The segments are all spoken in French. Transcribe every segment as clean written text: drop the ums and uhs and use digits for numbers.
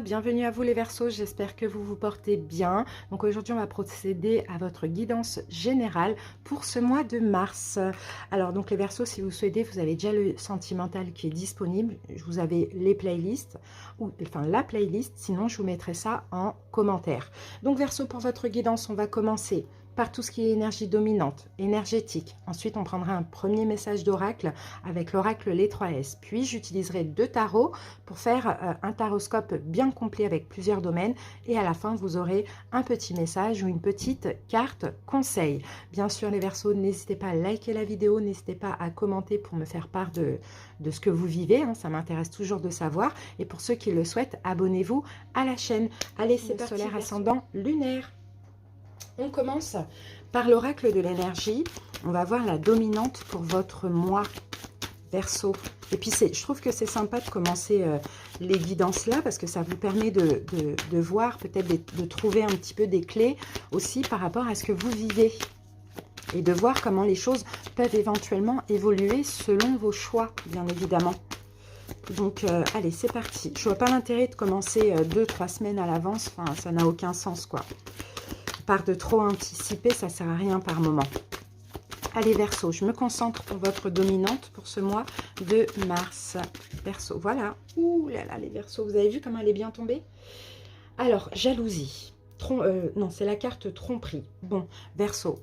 bienvenue à vous les Verseaux, j'espère que vous vous portez bien. Donc aujourd'hui on va procéder à votre guidance générale pour ce mois de mars. Alors donc les Verseaux, si vous souhaitez, vous avez déjà le sentimental qui est disponible. Vous avez les playlists, ou enfin la playlist, sinon je vous mettrai ça en commentaire. Donc Verseaux, pour votre guidance, on va commencer par tout ce qui est énergie dominante, énergétique. Ensuite, on prendra un premier message d'oracle avec l'oracle Les 3S. Puis, j'utiliserai 2 tarots pour faire un taroscope bien complet avec plusieurs domaines. Et à la fin, vous aurez un petit message ou une petite carte conseil. Bien sûr, les Verseaux, n'hésitez pas à liker la vidéo, n'hésitez pas à commenter pour me faire part de ce que vous vivez. Hein, ça m'intéresse toujours de savoir. Et pour ceux qui le souhaitent, abonnez-vous à la chaîne. Allez, c'est parti. Solaire, ascendant, lunaire. On commence par l'oracle de l'énergie. On va voir la dominante pour votre mois Verseau. Et puis, je trouve que c'est sympa de commencer les guidances là parce que ça vous permet de voir, peut-être de trouver un petit peu des clés aussi par rapport à ce que vous vivez. Et de voir comment les choses peuvent éventuellement évoluer selon vos choix, bien évidemment. Donc, allez, c'est parti. Je vois pas l'intérêt de commencer 2-3 semaines à l'avance. Enfin, ça n'a aucun sens, quoi. Part de trop anticiper, ça sert à rien par moment. Allez, Verseau, je me concentre pour votre dominante pour ce mois de mars. Verseau, voilà. Ouh là là, les Verseaux, vous avez vu comment elle est bien tombée? Alors, jalousie. Non, c'est la carte tromperie. Bon, Verseau,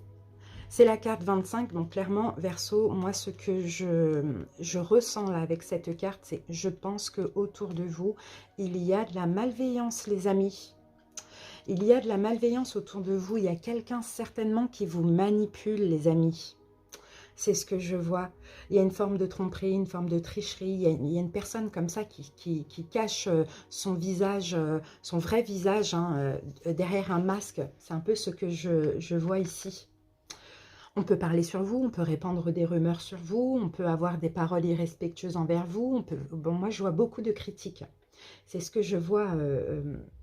c'est la carte 25. Donc, clairement, Verseau, moi, ce que je ressens là avec cette carte, c'est je pense qu'autour de vous, il y a de la malveillance, les amis. Il y a de la malveillance autour de vous. Il y a quelqu'un certainement qui vous manipule, les amis. C'est ce que je vois. Il y a une forme de tromperie, une forme de tricherie. Il y a une personne comme ça qui cache son visage, son vrai visage, hein, derrière un masque. C'est un peu ce que je vois ici. On peut parler sur vous, on peut répandre des rumeurs sur vous, on peut avoir des paroles irrespectueuses envers vous. Bon, moi, je vois beaucoup de critiques. C'est ce que je vois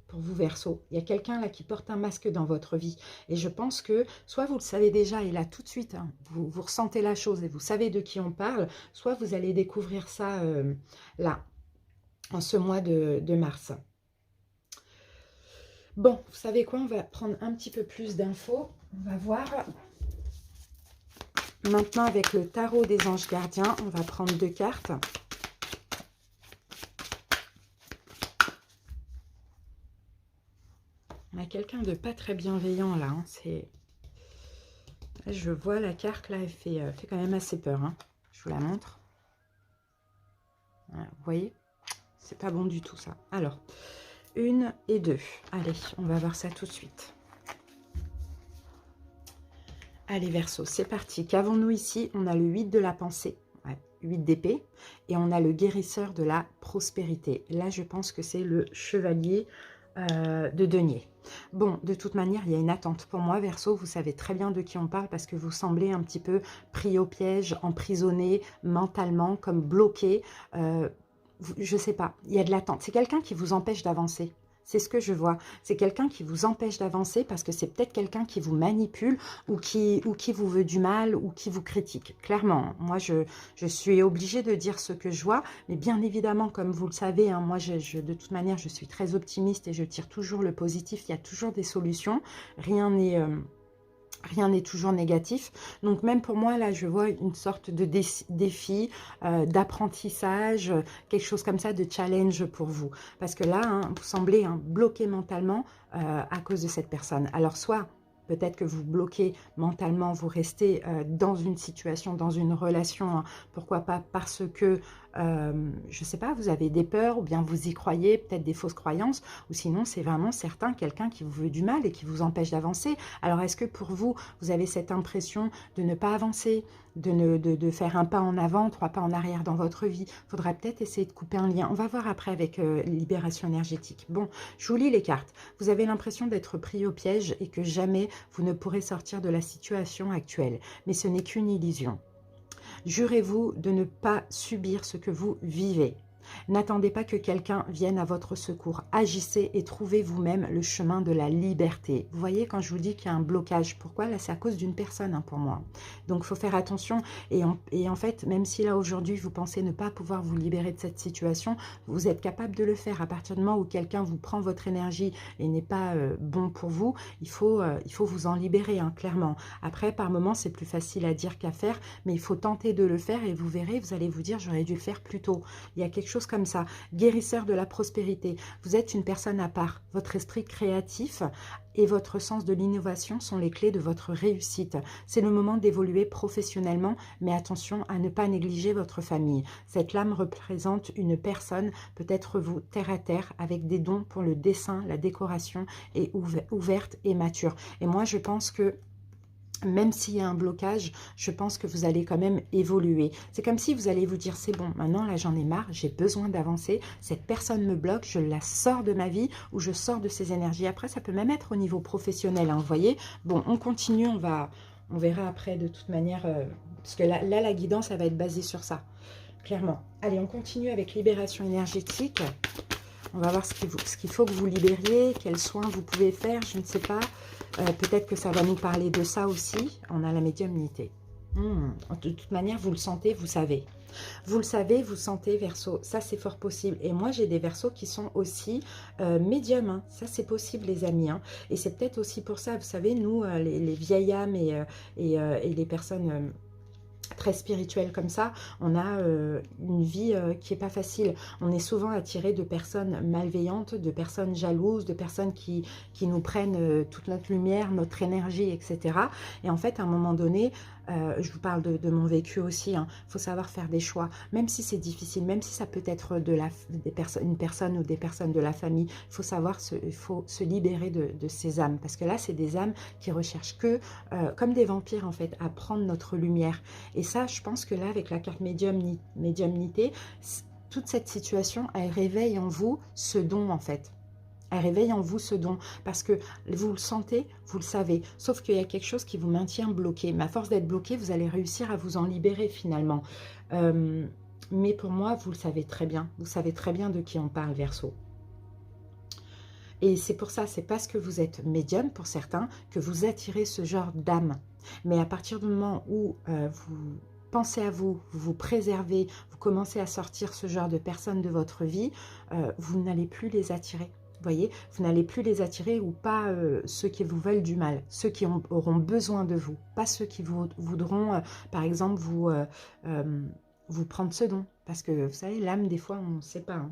pour vous, Verseau. Il y a quelqu'un là qui porte un masque dans votre vie. Et je pense que soit vous le savez déjà et là tout de suite, hein, vous ressentez la chose et vous savez de qui on parle, soit vous allez découvrir ça là, en ce mois de mars. Bon, vous savez quoi? On va prendre un petit peu plus d'infos. On va voir. Maintenant, avec le tarot des anges gardiens, on va prendre 2 cartes. On a quelqu'un de pas très bienveillant là. Hein. Je vois la carte là, elle fait quand même assez peur. Hein. Je vous la montre. Voilà, vous voyez? C'est pas bon du tout ça. Alors, 1 et 2. Allez, on va voir ça tout de suite. Allez, Verseau, c'est parti. Qu'avons-nous ici? On a le 8 de la pensée. 8 d'épée. Et on a le guérisseur de la prospérité. Là, je pense que c'est le chevalier de denier. Bon, de toute manière, il y a une attente. Pour moi, Verseau, vous savez très bien de qui on parle parce que vous semblez un petit peu pris au piège, emprisonné mentalement, comme bloqué. Je ne sais pas, il y a de l'attente. C'est quelqu'un qui vous empêche d'avancer. C'est ce que je vois. C'est quelqu'un qui vous empêche d'avancer parce que c'est peut-être quelqu'un qui vous manipule ou qui vous veut du mal ou qui vous critique. Clairement, moi, je suis obligée de dire ce que je vois. Mais bien évidemment, comme vous le savez, hein, moi, de toute manière, je suis très optimiste et je tire toujours le positif. Il y a toujours des solutions. Rien n'est toujours négatif. Donc même pour moi, là, je vois une sorte de défi, d'apprentissage, quelque chose comme ça, de challenge pour vous. Parce que là, hein, vous semblez bloqué mentalement à cause de cette personne. Alors soit, peut-être que vous bloquez mentalement, vous restez dans une situation, dans une relation, hein, pourquoi pas parce que, je ne sais pas, vous avez des peurs ou bien vous y croyez, peut-être des fausses croyances, ou sinon c'est vraiment certain quelqu'un qui vous veut du mal et qui vous empêche d'avancer. Alors est-ce que pour vous, vous avez cette impression de ne pas avancer, de faire un pas en avant, 3 pas en arrière dans votre vie? Il faudra peut-être essayer de couper un lien. On va voir après avec libération énergétique. Bon, je vous lis les cartes. Vous avez l'impression d'être pris au piège et que jamais vous ne pourrez sortir de la situation actuelle. Mais ce n'est qu'une illusion. Jurez-vous de ne pas subir ce que vous vivez. N'attendez pas que quelqu'un vienne à votre secours. Agissez et trouvez vous-même le chemin de la liberté. Vous voyez, quand je vous dis qu'il y a un blocage, pourquoi? Là, c'est à cause d'une personne, hein, pour moi. Donc, il faut faire attention. Et en fait, même si là, aujourd'hui, vous pensez ne pas pouvoir vous libérer de cette situation, vous êtes capable de le faire. À partir du moment où quelqu'un vous prend votre énergie et n'est pas bon pour vous, il faut vous en libérer, hein, clairement. Après, par moments, c'est plus facile à dire qu'à faire, mais il faut tenter de le faire et vous verrez, vous allez vous dire, j'aurais dû le faire plus tôt. Il y a quelque chose comme ça. Guérisseur de la prospérité. Vous êtes une personne à part. Votre esprit créatif et votre sens de l'innovation sont les clés de votre réussite. C'est le moment d'évoluer professionnellement, mais attention à ne pas négliger votre famille. Cette lame représente une personne, peut-être vous, terre à terre, avec des dons pour le dessin, la décoration, et ouverte et mature. Et moi, je pense que même s'il y a un blocage, je pense que vous allez quand même évoluer. C'est comme si vous allez vous dire, c'est bon, maintenant là j'en ai marre, j'ai besoin d'avancer, cette personne me bloque, je la sors de ma vie ou je sors de ses énergies. Après, ça peut même être au niveau professionnel, hein, vous voyez. Bon, on continue, on verra après de toute manière, parce que là, la guidance, elle va être basée sur ça, clairement. Allez, on continue avec libération énergétique. On va voir ce qu'il faut que vous libériez, quels soins vous pouvez faire, je ne sais pas. Peut-être que ça va nous parler de ça aussi. On a la médiumnité. De toute manière, vous le sentez, vous savez. Vous le savez, vous sentez, Verseau. Ça, c'est fort possible. Et moi, j'ai des Verseaux qui sont aussi médiums, hein. Ça, c'est possible, les amis, hein. Et c'est peut-être aussi pour ça, vous savez, nous, les vieilles âmes et les personnes... très spirituel comme ça, on a une vie qui n'est pas facile. On est souvent attiré de personnes malveillantes, de personnes jalouses, de personnes qui nous prennent toute notre lumière, notre énergie, etc. Et en fait, à un moment donné, je vous parle de mon vécu aussi, hein, faut savoir faire des choix, même si c'est difficile, même si ça peut être une personne ou des personnes de la famille, il faut se libérer de ces âmes, parce que là, c'est des âmes qui recherchent que, comme des vampires en fait, à prendre notre lumière. Et ça, je pense que là, avec la carte médiumnité, toute cette situation, elle réveille en vous ce don, en fait. Elle réveille en vous ce don, parce que vous le sentez, vous le savez. Sauf qu'il y a quelque chose qui vous maintient bloqué. Mais à force d'être bloqué, vous allez réussir à vous en libérer, finalement. Mais pour moi, vous le savez très bien. Vous savez très bien de qui on parle, Verseau. Et c'est pour ça, c'est parce que vous êtes médium, pour certains, que vous attirez ce genre d'âme. Mais à partir du moment où vous pensez à vous, vous vous préservez, vous commencez à sortir ce genre de personnes de votre vie, vous n'allez plus les attirer. Vous voyez, vous n'allez plus les attirer, ou pas ceux qui vous veulent du mal, ceux qui auront besoin de vous, pas ceux qui voudront, par exemple, vous prendre ce don. Parce que, vous savez, l'âme, des fois, on ne sait pas, hein.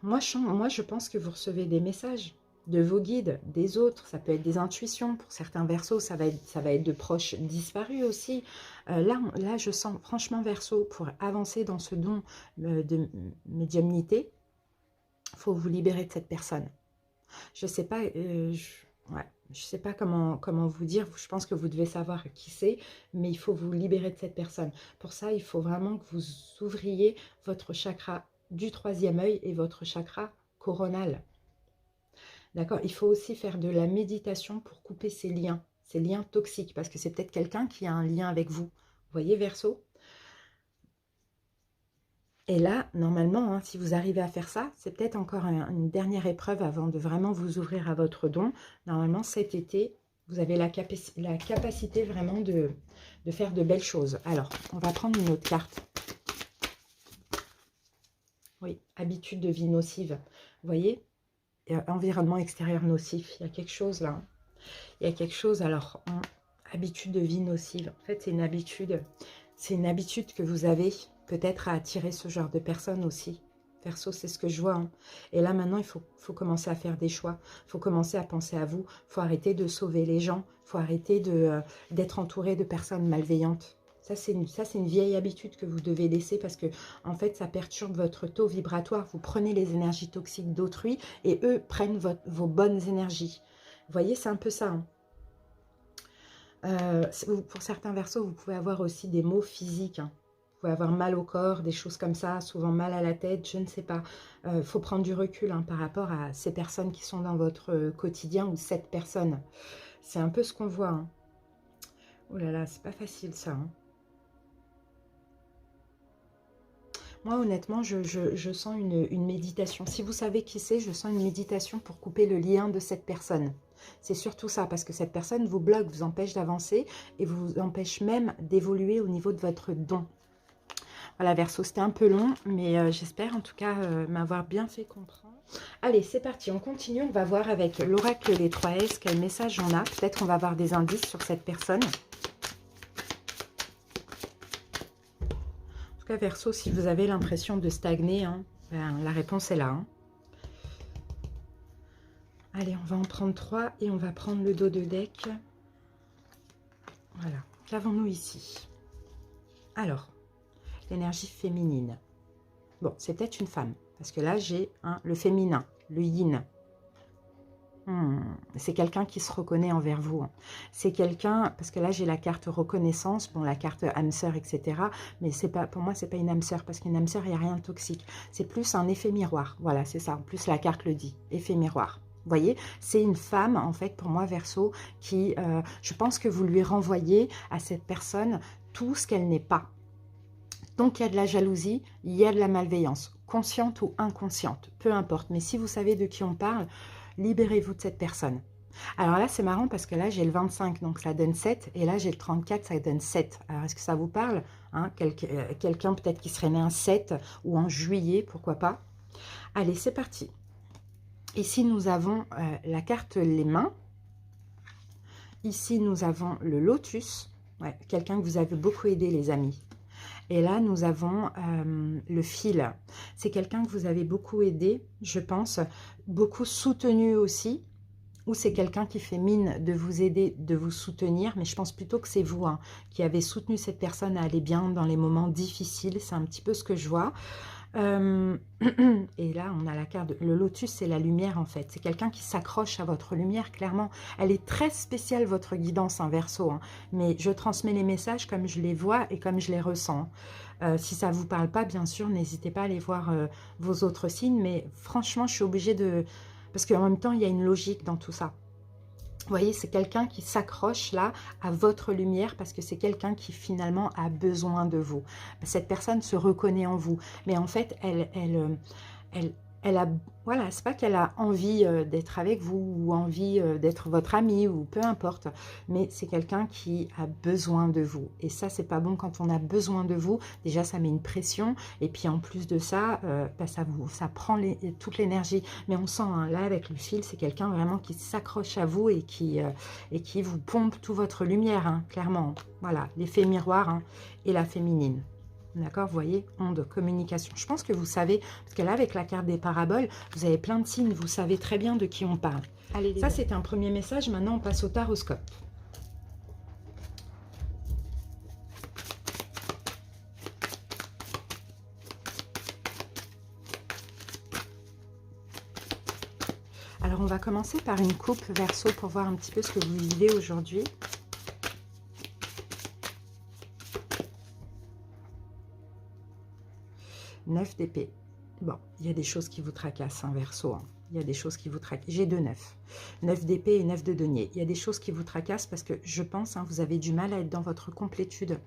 Moi, je pense que vous recevez des messages de vos guides, des autres. Ça peut être des intuitions. Pour certains Verseaux, ça va être de proches disparus aussi. Là, je sens, franchement, Verseau, pour avancer dans ce don de médiumnité, il faut vous libérer de cette personne. Je ne sais pas, je sais pas comment vous dire. Je pense que vous devez savoir qui c'est, mais il faut vous libérer de cette personne. Pour ça, il faut vraiment que vous ouvriez votre chakra du troisième œil et votre chakra coronal. D'accord? Il faut aussi faire de la méditation pour couper ces liens toxiques, parce que c'est peut-être quelqu'un qui a un lien avec vous. Vous voyez, Verseau? Et là, normalement, hein, si vous arrivez à faire ça, c'est peut-être encore une dernière épreuve avant de vraiment vous ouvrir à votre don. Normalement, cet été, vous avez la capacité vraiment de faire de belles choses. Alors, on va prendre une autre carte. Oui, habitude de vie nocive. Vous voyez, environnement extérieur nocif. Il y a quelque chose là. Il y a quelque chose, alors, habitude de vie nocive. En fait, c'est une habitude que vous avez peut-être à attirer ce genre de personnes aussi. Perso, c'est ce que je vois, hein. Et là, maintenant, il faut commencer à faire des choix. Il faut commencer à penser à vous. Il faut arrêter de sauver les gens. Il faut arrêter d'être entouré de personnes malveillantes. Ça, c'est une vieille habitude que vous devez laisser, parce que, en fait, ça perturbe votre taux vibratoire. Vous prenez les énergies toxiques d'autrui et eux prennent vos bonnes énergies. Vous voyez, c'est un peu ça, hein. Pour certains Verseaux, vous pouvez avoir aussi des maux physiques, hein. Vous pouvez avoir mal au corps, des choses comme ça, souvent mal à la tête, je ne sais pas. Il faut prendre du recul, hein, par rapport à ces personnes qui sont dans votre quotidien, ou cette personne. C'est un peu ce qu'on voit, hein. Oh là là, c'est pas facile ça, hein. Moi, honnêtement, je sens une méditation. Si vous savez qui c'est, je sens une méditation pour couper le lien de cette personne. C'est surtout ça, parce que cette personne vous bloque, vous empêche d'avancer et vous empêche même d'évoluer au niveau de votre don. Voilà, Verseau, c'était un peu long, mais j'espère en tout cas m'avoir bien fait comprendre. Allez, c'est parti, on continue. On va voir avec l'oracle Les 3S quel message on a. Peut-être qu'on va avoir des indices sur cette personne. En tout cas, Verseau, si vous avez l'impression de stagner, hein, ben, la réponse est là. Hein. Allez, on va en prendre 3 et on va prendre le dos de deck. Voilà, qu'avons-nous ici? Alors, l'énergie féminine. Bon, c'est peut-être une femme, parce que là, j'ai le féminin, le yin. C'est quelqu'un qui se reconnaît envers vous. C'est quelqu'un, parce que là, j'ai la carte reconnaissance, bon, la carte âme sœur, etc. Mais c'est pas, pour moi, c'est pas une âme sœur, parce qu'une âme sœur, il n'y a rien de toxique. C'est plus un effet miroir. Voilà, c'est ça. En plus, la carte le dit, effet miroir. Vous voyez, c'est une femme, en fait, pour moi, Verseau, qui, je pense que vous lui renvoyez à cette personne tout ce qu'elle n'est pas. Donc, il y a de la jalousie, il y a de la malveillance, consciente ou inconsciente, peu importe. Mais si vous savez de qui on parle, libérez-vous de cette personne. Alors là, c'est marrant parce que là, j'ai le 25, donc ça donne 7. Et là, j'ai le 34, ça donne 7. Alors, est-ce que ça vous parle, hein? Quelqu'un peut-être qui serait né un 7 ou en juillet, pourquoi pas. Allez, c'est parti. Ici, nous avons la carte les mains. Ici, nous avons le lotus. Ouais, quelqu'un que vous avez beaucoup aidé, les amis. Et là, nous avons le fil. C'est quelqu'un que vous avez beaucoup aidé, je pense, beaucoup soutenu aussi, ou c'est quelqu'un qui fait mine de vous aider, de vous soutenir, mais je pense plutôt que c'est vous qui avez soutenu cette personne à aller bien dans les moments difficiles. C'est un petit peu ce que je vois. Et là, on a la carte, le lotus, c'est la lumière en fait. C'est quelqu'un qui s'accroche à votre lumière, clairement. Elle est très spéciale, votre guidance, Verseau. Mais je transmets les messages comme je les vois et comme je les ressens. Si ça ne vous parle pas, bien sûr, n'hésitez pas à aller voir vos autres signes. Mais franchement, je suis obligée de... Parce qu'en même temps, il y a une logique dans tout ça. Vous voyez, c'est quelqu'un qui s'accroche là à votre lumière parce que c'est quelqu'un qui finalement a besoin de vous. Cette personne se reconnaît en vous, mais en fait, elle a, voilà, c'est pas qu'elle a envie d'être avec vous ou envie d'être votre amie ou peu importe, mais c'est quelqu'un qui a besoin de vous. Et ça, c'est pas bon quand on a besoin de vous. Déjà, ça met une pression. Et puis, en plus de ça, ça prend toute l'énergie. Mais on sent, hein, là, avec le fil, c'est quelqu'un vraiment qui s'accroche à vous et qui vous pompe toute votre lumière, hein, clairement. Voilà, l'effet miroir, hein, et la féminine. D'accord, vous voyez, onde, communication. Je pense que vous savez, parce que là, avec la carte des paraboles, vous avez plein de signes, vous savez très bien de qui on parle. Allez, ça, c'est un premier message. Maintenant, on passe au taroscope. Alors, on va commencer par une coupe Verseau pour voir un petit peu ce que vous vivez aujourd'hui. Neuf d'épée. Bon, il y a des choses qui vous tracassent, hein, Verseau. Hein. Il y a des choses qui vous tracassent. J'ai 2 9. 9 d'épée et 9 de denier. Il y a des choses qui vous tracassent parce que je pense, hein, vous avez du mal à être dans votre complétude,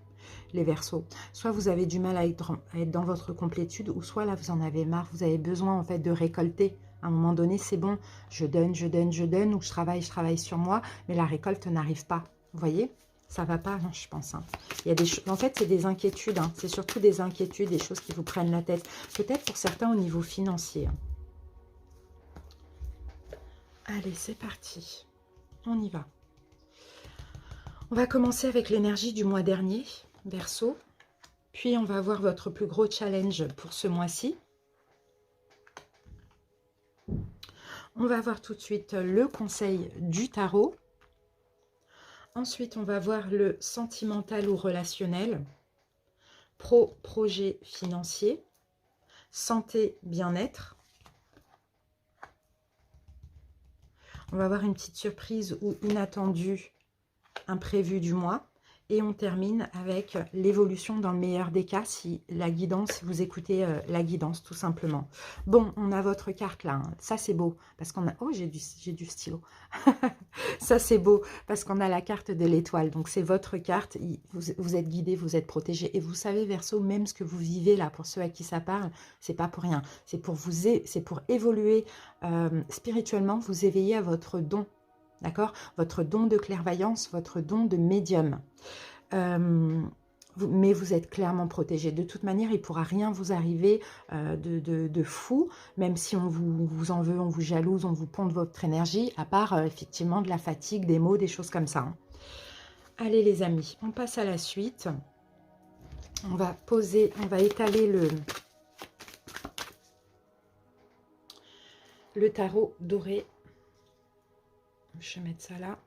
les Verseaux. Soit vous avez du mal à être dans votre complétude, ou soit là, vous en avez marre. Vous avez besoin, en fait, de récolter. À un moment donné, c'est bon. Je donne, je donne, je donne, ou je travaille sur moi, mais la récolte n'arrive pas. Vous voyez ? Ça va pas, non, je pense. Hein. Il y a des choses. En fait, c'est des inquiétudes. Hein. C'est surtout des inquiétudes, des choses qui vous prennent la tête. Peut-être pour certains au niveau financier. Hein. Allez, c'est parti. On y va. On va commencer avec l'énergie du mois dernier, Verseau. Puis, on va voir votre plus gros challenge pour ce mois-ci. On va voir tout de suite le conseil du tarot. Ensuite, on va voir le sentimental ou relationnel, projet financier, santé, bien-être. On va voir une petite surprise ou inattendue, imprévue du mois. Et on termine avec l'évolution dans le meilleur des cas, si la guidance, vous écoutez la guidance tout simplement. Bon, on a votre carte là, hein. Ça c'est beau, parce qu'on a... Oh, j'ai du stylo. Ça, c'est beau, parce qu'on a la carte de l'étoile. Donc, c'est votre carte. Vous êtes guidé, vous êtes protégé. Et vous savez, Verseau, même ce que vous vivez là, pour ceux à qui ça parle, c'est pas pour rien. C'est pour c'est pour évoluer spirituellement, vous éveiller à votre don. D'accord? Votre don de clairvoyance, votre don de médium. Mais vous êtes clairement protégé. De toute manière, il ne pourra rien vous arriver de fou, même si on vous en veut, on vous jalouse, on vous pompe votre énergie, à part effectivement de la fatigue, des maux, des choses comme ça. Hein. Allez les amis, on passe à la suite. On va poser, on va étaler le tarot doré. Je vais mettre ça là.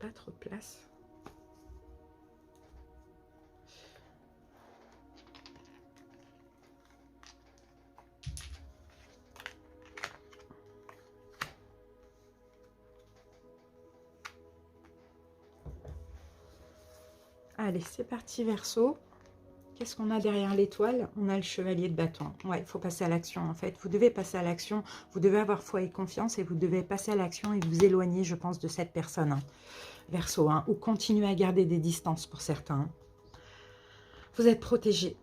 Pas trop de place. Allez, c'est parti Verseau. Qu'est-ce qu'on a derrière l'étoile? On a le chevalier de bâton. Ouais, il faut passer à l'action en fait. Vous devez passer à l'action. Vous devez avoir foi et confiance et vous devez passer à l'action et vous éloigner, je pense, de cette personne. Hein. Verseau, hein, ou continuer à garder des distances pour certains. Hein. Vous êtes protégé.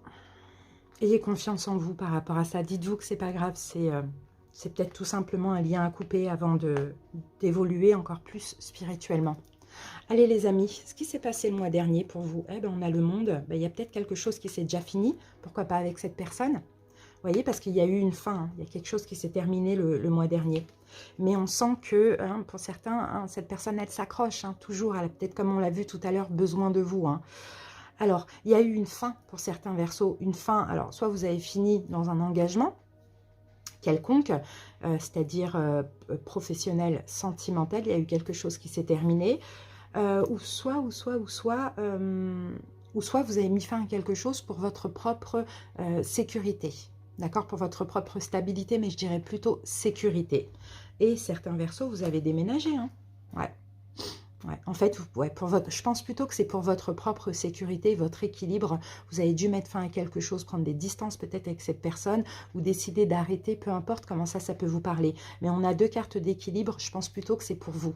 Ayez confiance en vous par rapport à ça. Dites-vous que c'est pas grave. C'est peut-être tout simplement un lien à couper avant d'évoluer encore plus spirituellement. Allez les amis, ce qui s'est passé le mois dernier pour vous, eh ben, on a le monde, ben, il y a peut-être quelque chose qui s'est déjà fini, pourquoi pas avec cette personne, vous voyez, parce qu'il y a eu une fin, hein. Il y a quelque chose qui s'est terminé le mois dernier. Mais on sent que, hein, pour certains, hein, cette personne, elle s'accroche, hein, toujours, elle a peut-être, comme on l'a vu tout à l'heure, besoin de vous. Hein. Alors, il y a eu une fin pour certains Verseaux, une fin, alors, soit vous avez fini dans un engagement, quelconque, c'est-à-dire professionnel, sentimental, il y a eu quelque chose qui s'est terminé, ou soit vous avez mis fin à quelque chose pour votre propre sécurité, d'accord, pour votre propre stabilité, mais je dirais plutôt sécurité. Et certains Verseaux, vous avez déménagé, hein, ouais. Ouais, en fait, ouais, je pense plutôt que c'est pour votre propre sécurité, votre équilibre. Vous avez dû mettre fin à quelque chose, prendre des distances peut-être avec cette personne ou décider d'arrêter, peu importe comment ça peut vous parler. Mais on a deux cartes d'équilibre, je pense plutôt que c'est pour vous.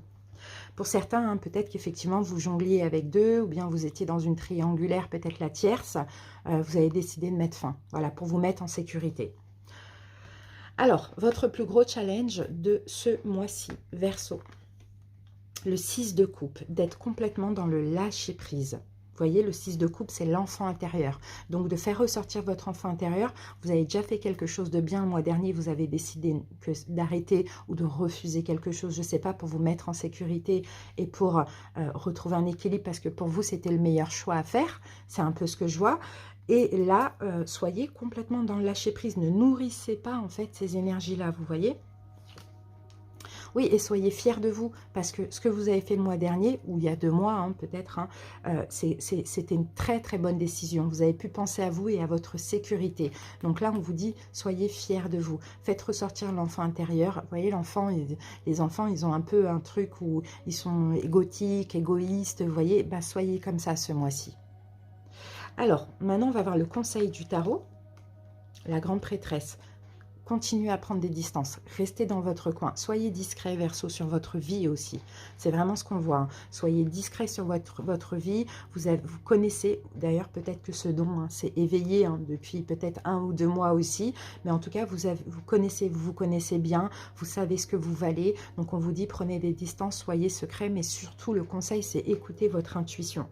Pour certains, hein, peut-être qu'effectivement vous jongliez avec deux ou bien vous étiez dans une triangulaire, peut-être la tierce. Vous avez décidé de mettre fin, voilà, pour vous mettre en sécurité. Alors, votre plus gros challenge de ce mois-ci, Verseau. Le 6 de coupe, d'être complètement dans le lâcher-prise. Vous voyez, le 6 de coupe, c'est l'enfant intérieur. Donc, de faire ressortir votre enfant intérieur, vous avez déjà fait quelque chose de bien. Le mois dernier, vous avez décidé d'arrêter ou de refuser quelque chose, je ne sais pas, pour vous mettre en sécurité et pour retrouver un équilibre, parce que pour vous, c'était le meilleur choix à faire. C'est un peu ce que je vois. Et là, soyez complètement dans le lâcher-prise. Ne nourrissez pas, en fait, ces énergies-là, vous voyez ? Oui, et soyez fiers de vous, parce que ce que vous avez fait le mois dernier, ou il y a 2 mois hein, peut-être, hein, c'était une très très bonne décision. Vous avez pu penser à vous et à votre sécurité. Donc là, on vous dit, soyez fiers de vous. Faites ressortir l'enfant intérieur. Vous voyez, les enfants, ils ont un peu un truc où ils sont égotiques, égoïstes. Vous voyez, bah, soyez comme ça ce mois-ci. Alors, maintenant, on va voir le conseil du tarot. La grande prêtresse. Continuez à prendre des distances, restez dans votre coin, soyez discret Verseau sur votre vie aussi, c'est vraiment ce qu'on voit, hein. Soyez discret sur votre vie, vous connaissez, d'ailleurs peut-être que ce don hein, s'est éveillé hein, depuis peut-être 1 ou 2 mois aussi, mais en tout cas vous vous connaissez bien, vous savez ce que vous valez, donc on vous dit prenez des distances, soyez secret, mais surtout le conseil c'est écouter votre intuition.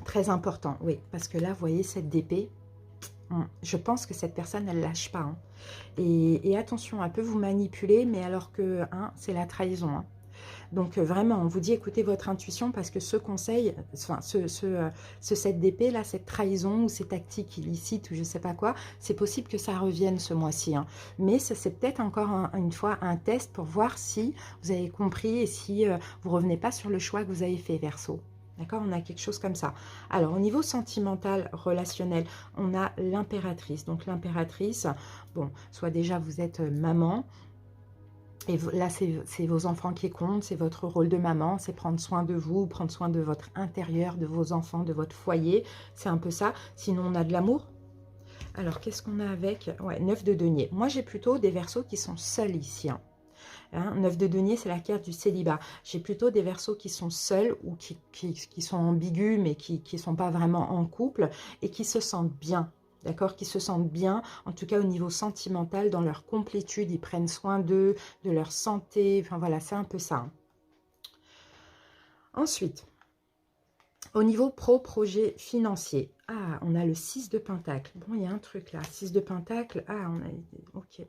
Très important, oui, parce que là vous voyez cette d'épée, je pense que cette personne, elle ne lâche pas. Hein. Et attention, elle peut vous manipuler, mais alors que hein, c'est la trahison. Hein. Donc vraiment, on vous dit écoutez votre intuition parce que ce conseil, enfin ce set d'épée, là, cette trahison ou ces tactiques illicites ou je ne sais pas quoi, c'est possible que ça revienne ce mois-ci. Hein. Mais c'est peut-être encore une fois un test pour voir si vous avez compris et si vous ne revenez pas sur le choix que vous avez fait, Verseau. D'accord, on a quelque chose comme ça. Alors, au niveau sentimental, relationnel, on a l'impératrice. Donc, l'impératrice, bon, soit déjà vous êtes maman, et là, c'est vos enfants qui comptent, c'est votre rôle de maman, c'est prendre soin de vous, prendre soin de votre intérieur, de vos enfants, de votre foyer. C'est un peu ça. Sinon, on a de l'amour. Alors, qu'est-ce qu'on a avec? Ouais, 9 de denier. Moi, j'ai plutôt des Verseaux qui sont seuls ici. Hein. 9 de denier, c'est la carte du célibat. J'ai plutôt des Verseaux qui sont seuls ou qui sont ambigus, mais qui ne sont pas vraiment en couple et qui se sentent bien. D'accord? Qui se sentent bien, en tout cas au niveau sentimental, dans leur complétude. Ils prennent soin d'eux, de leur santé. Enfin voilà, c'est un peu ça. Hein. Ensuite, au niveau projet financier. Ah, on a le 6 de Pentacle. Bon, il y a un truc là. 6 de Pentacle. Ah, on a... Ok.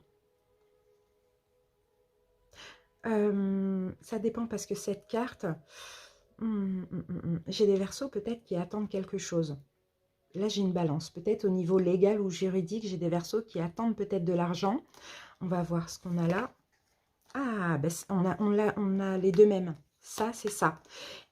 Ça dépend parce que cette carte... J'ai des Verseaux peut-être qui attendent quelque chose. Là, j'ai une balance. Peut-être au niveau légal ou juridique, j'ai des Verseaux qui attendent peut-être de l'argent. On va voir ce qu'on a là. Ah, ben, on a les deux mêmes. Ça, c'est ça.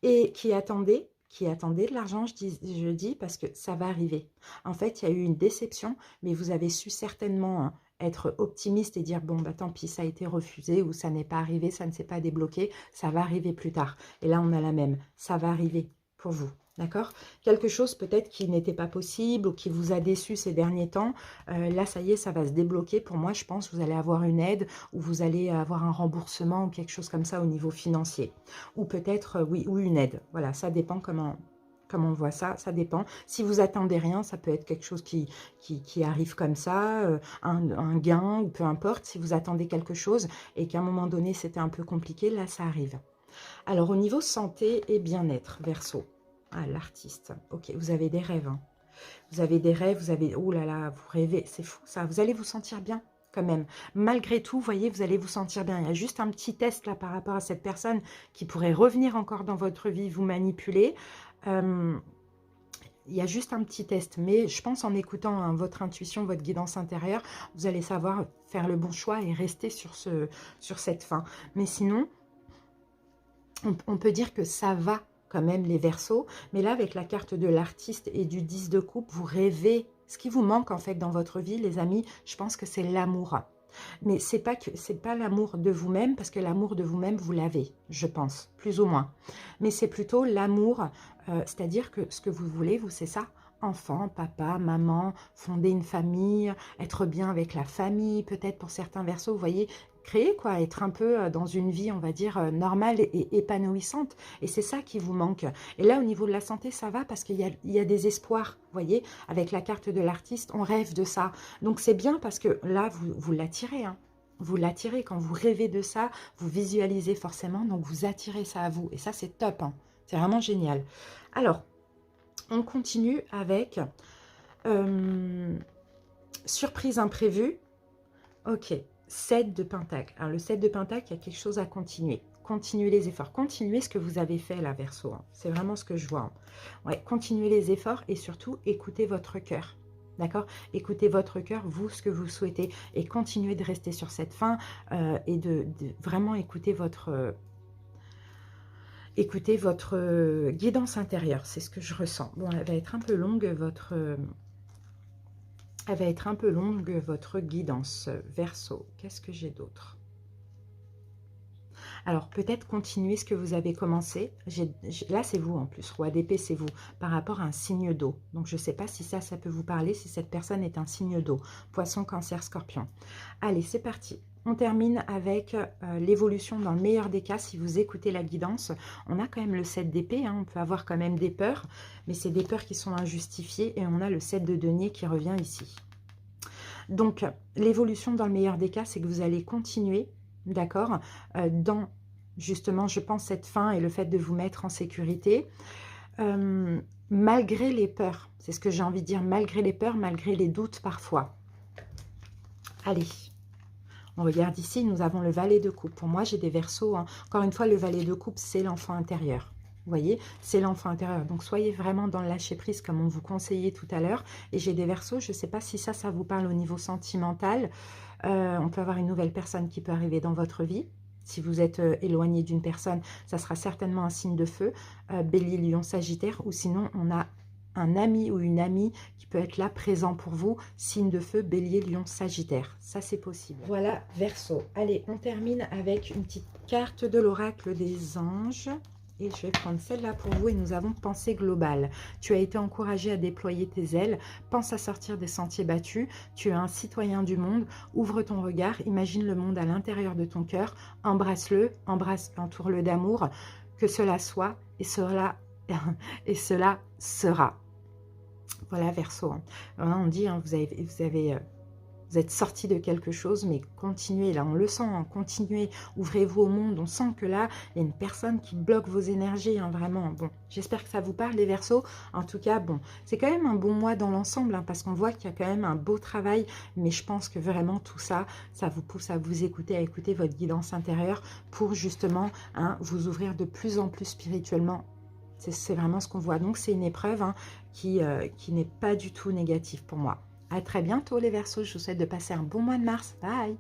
Et qui attendait de l'argent, je dis, parce que ça va arriver. En fait, il y a eu une déception, mais vous avez su certainement hein, être optimiste et dire, bon, bah tant pis, ça a été refusé ou ça n'est pas arrivé, ça ne s'est pas débloqué, ça va arriver plus tard. Et là, on a la même. Ça va arriver pour vous. D'accord? Quelque chose peut-être qui n'était pas possible ou qui vous a déçu ces derniers temps. Là, ça y est, ça va se débloquer. Pour moi, je pense que vous allez avoir une aide ou vous allez avoir un remboursement ou quelque chose comme ça au niveau financier. Ou peut-être, oui, ou une aide. Voilà, ça dépend comment on voit ça, ça dépend. Si vous attendez rien, ça peut être quelque chose qui arrive comme ça, un gain ou peu importe. Si vous attendez quelque chose et qu'à un moment donné, c'était un peu compliqué, là, ça arrive. Alors, au niveau santé et bien-être, Verseau. Ah, l'artiste. Ok, vous avez des rêves. Hein. Vous avez des rêves, vous avez... Oh là là, vous rêvez, c'est fou ça. Vous allez vous sentir bien quand même. Malgré tout, vous voyez, vous allez vous sentir bien. Il y a juste un petit test là par rapport à cette personne qui pourrait revenir encore dans votre vie, vous manipuler. Il y a juste un petit test, mais je pense en écoutant hein, votre intuition, votre guidance intérieure, vous allez savoir faire le bon choix et rester sur cette fin. Mais sinon, on peut dire que ça va quand même les Verseaux, mais là avec la carte de l'artiste et du 10 de coupe, vous rêvez. Ce qui vous manque en fait dans votre vie, les amis, je pense que c'est l'amour. Mais c'est pas l'amour de vous-même, parce que l'amour de vous-même, vous l'avez, je pense, plus ou moins. Mais c'est plutôt l'amour, c'est-à-dire que ce que vous voulez, vous, c'est ça, enfant, papa, maman, fonder une famille, être bien avec la famille, peut-être pour certains Verseaux, vous voyez, créer quoi, être un peu dans une vie, on va dire, normale et épanouissante. Et c'est ça qui vous manque. Et là, au niveau de la santé, ça va parce qu'il y a des espoirs, vous voyez, avec la carte de l'artiste, on rêve de ça. Donc c'est bien parce que là, vous l'attirez, hein. Vous l'attirez, quand vous rêvez de ça, vous visualisez forcément, donc vous attirez ça à vous. Et ça, c'est top, hein. C'est vraiment génial. Alors, on continue avec surprise imprévue. Ok, 7 de Pentacle. Alors, le 7 de Pentacle, il y a quelque chose à continuer. Continuez les efforts. Continuez ce que vous avez fait, là, Verseau. Hein. C'est vraiment ce que je vois. Hein. Ouais, continuez les efforts et surtout, écoutez votre cœur. D'accord? Écoutez votre cœur, vous, ce que vous souhaitez. Et continuez de rester sur cette fin et de vraiment écouter votre guidance intérieure. C'est ce que je ressens. Bon, elle va être un peu longue, votre guidance. Verseau, qu'est-ce que j'ai d'autre? Alors, peut-être continuer ce que vous avez commencé. Là, c'est vous en plus. Roi d'épée, c'est vous. Par rapport à un signe d'eau. Donc, je ne sais pas si ça peut vous parler, si cette personne est un signe d'eau. Poisson, cancer, scorpion. Allez, c'est parti. On termine avec l'évolution dans le meilleur des cas. Si vous écoutez la guidance, on a quand même le 7 d'épée. Hein, on peut avoir quand même des peurs. Mais c'est des peurs qui sont injustifiées. Et on a le 7 de denier qui revient ici. Donc, l'évolution dans le meilleur des cas, c'est que vous allez continuer, d'accord, dans, justement, je pense, cette fin et le fait de vous mettre en sécurité, malgré les peurs. C'est ce que j'ai envie de dire, malgré les peurs, malgré les doutes parfois. Allez, on regarde ici, nous avons le valet de coupe. Pour moi, j'ai des Verseaux. Hein. Encore une fois, le valet de coupe, c'est l'enfant intérieur. Vous voyez, c'est l'enfant intérieur. Donc, soyez vraiment dans le lâcher-prise comme on vous conseillait tout à l'heure. Et j'ai des Verseaux, je ne sais pas si ça vous parle au niveau sentimental. On peut avoir une nouvelle personne qui peut arriver dans votre vie. Si vous êtes éloigné d'une personne, ça sera certainement un signe de feu. Bélier, Lion, Sagittaire. Ou sinon, on a un ami ou une amie qui peut être là, présent pour vous. Signe de feu, Bélier, Lion, Sagittaire. Ça, c'est possible. Voilà, Verseau. Allez, on termine avec une petite carte de l'oracle des anges Et je vais prendre celle-là pour vous et nous avons pensée globale. Tu as été encouragé à déployer tes ailes. Pense à sortir des sentiers battus. Tu es un citoyen du monde. Ouvre ton regard. Imagine le monde à l'intérieur de ton cœur. Embrasse-le. Entoure-le d'amour. Que cela soit et cela, et cela sera. Voilà, Verseau. Voilà, on dit, hein, vous êtes sorti de quelque chose, mais continuez, là on le sent, hein, continuez, ouvrez-vous au monde, on sent que là, il y a une personne qui bloque vos énergies, hein, vraiment. Bon, j'espère que ça vous parle les Verseaux. En tout cas, bon, c'est quand même un bon mois dans l'ensemble, hein, parce qu'on voit qu'il y a quand même un beau travail, mais je pense que vraiment tout ça, ça vous pousse à vous écouter, à écouter votre guidance intérieure pour justement hein, vous ouvrir de plus en plus spirituellement. C'est vraiment ce qu'on voit. Donc, c'est une épreuve hein, qui n'est pas du tout négative pour moi. À très bientôt les Verseaux, je vous souhaite de passer un bon mois de mars. Bye!